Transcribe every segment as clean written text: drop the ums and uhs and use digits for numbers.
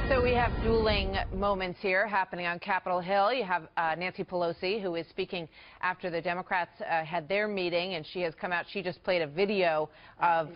So we have dueling moments here happening on Capitol Hill. You have Nancy Pelosi, who is speaking after the Democrats had their meeting, and she has come out. She just played a video of,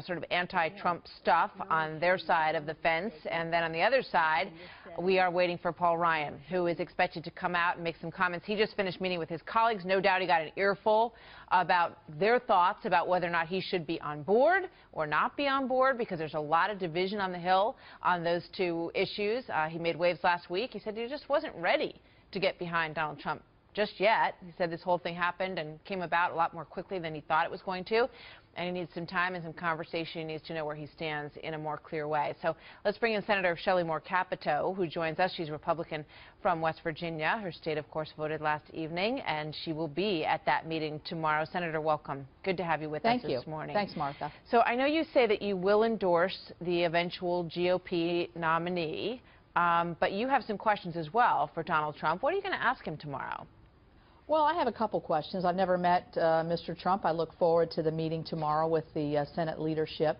sort of anti-Trump stuff on their side of the fence. And then on the other side, we are waiting for Paul Ryan, who is expected to come out and make some comments. He just finished meeting with his colleagues. No doubt he got an earful about their thoughts about whether or not he should be on board or not be on board, because there's a lot of division on the Hill on those two issues. He made waves last week. He said he just wasn't ready to get behind Donald Trump just yet. He said this whole thing happened and came about a lot more quickly than he thought it was going to, and he needs some time and some conversation. He needs to know where he stands in a more clear way. So let's bring in Senator Shelley Moore Capito, who joins us. She's a Republican from West Virginia. Her state, of course, voted last evening, and she will be at that meeting tomorrow. Senator, welcome. Good to have you with us this morning. Thanks, Martha. So I know you say that you will endorse the eventual GOP nominee, but you have some questions as well for Donald Trump. What are you going to ask him tomorrow? Well, I have a couple questions. I've never met Mr. Trump. I look forward to the meeting tomorrow with the Senate leadership.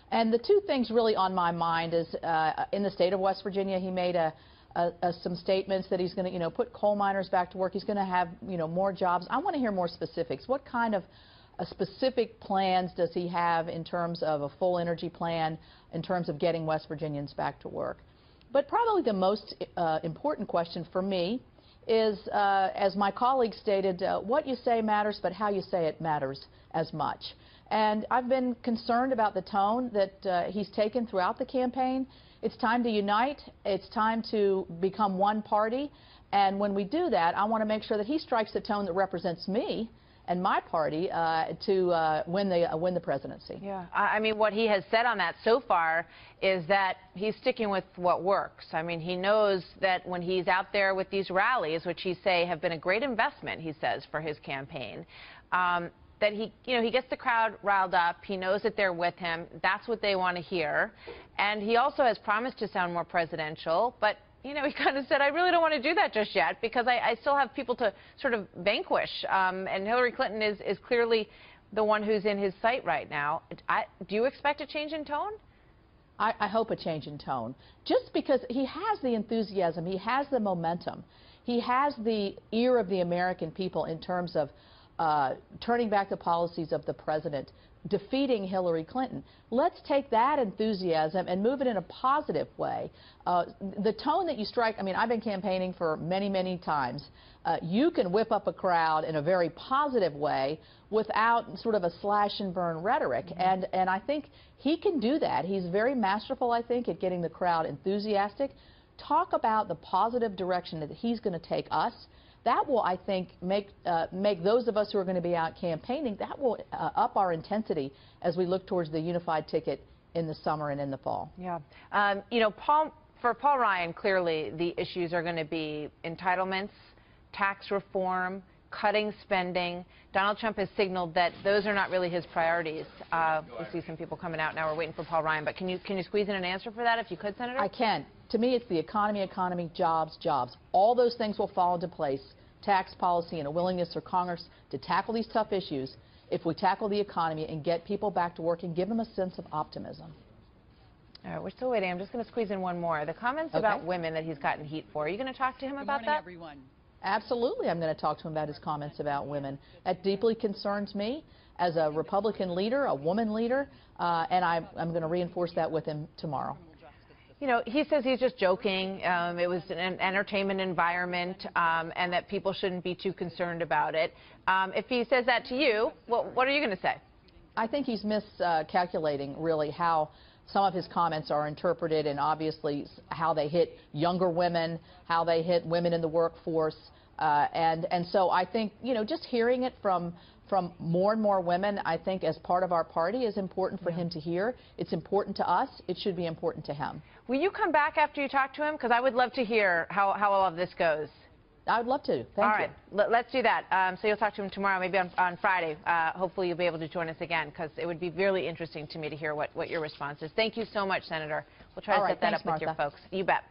And the two things really on my mind is in the state of West Virginia, he made some statements that he's going to, put coal miners back to work. He's going to have, more jobs. I want to hear more specifics. What kind of specific plans does he have in terms of a full energy plan, in terms of getting West Virginians back to work? But probably the most important question for me is, as my colleague stated, what you say matters, but how you say it matters as much. And I've been concerned about the tone that he's taken throughout the campaign. It's time to unite. It's time to become one party. And when we do that, I want to make sure that he strikes the tone that represents me and my party to win the presidency. Yeah, I mean, what he has said on that so far is that he's sticking with what works. I mean, he knows that when he's out there with these rallies, which he say have been a great investment, he says, for his campaign, that he gets the crowd riled up. He knows that they're with him. That's what they want to hear. And he also has promised to sound more presidential, but he kind of said, I really don't want to do that just yet, because I still have people to sort of vanquish. And Hillary Clinton is clearly the one who's in his sight right now. Do you expect a change in tone? I hope a change in tone. Just because he has the enthusiasm, he has the momentum, he has the ear of the American people in terms of turning back the policies of the president, defeating Hillary Clinton. Let's take that enthusiasm and move it in a positive way. The tone that you strike, I mean, I've been campaigning for many, many times. You can whip up a crowd in a very positive way without sort of a slash and burn rhetoric. And I think he can do that. He's very masterful, I think, at getting the crowd enthusiastic. Talk about the positive direction that he's going to take us. That will, I think, make those of us who are going to be out campaigning, that will up our intensity as we look towards the unified ticket in the summer and in the fall. Yeah. For Paul Ryan, clearly the issues are going to be entitlements, tax reform, cutting spending. Donald Trump has signaled that those are not really his priorities. We see some people coming out now. We're waiting for Paul Ryan. But can you squeeze in an answer for that, if you could, Senator? I can. To me, it's the economy, jobs. All those things will fall into place. Tax policy and a willingness for Congress to tackle these tough issues if we tackle the economy and get people back to work and give them a sense of optimism. All right, we're still waiting. I'm just going to squeeze in one more. The comments about women that he's gotten heat for. Are you going to talk to him about that? Good morning, everyone. Absolutely, I'm going to talk to him about his comments about women. That deeply concerns me as a Republican leader, a woman leader, and I'm going to reinforce that with him tomorrow. He says he's just joking. It was an entertainment environment, and that people shouldn't be too concerned about it. If he says that to you, what are you going to say? I think he's miscalculating, really, how some of his comments are interpreted, and obviously how they hit younger women, how they hit women in the workforce. And so I think, just hearing it from more and more women, I think, as part of our party is important for him to hear. It's important to us. It should be important to him. Will you come back after you talk to him? Because I would love to hear how all of this goes. I would love to. Thank you. All right. Let's do that. So you'll talk to him tomorrow, maybe on Friday. Hopefully you'll be able to join us again, because it would be really interesting to me to hear what your response is. Thank you so much, Senator. We'll try to set that up with your folks. You bet.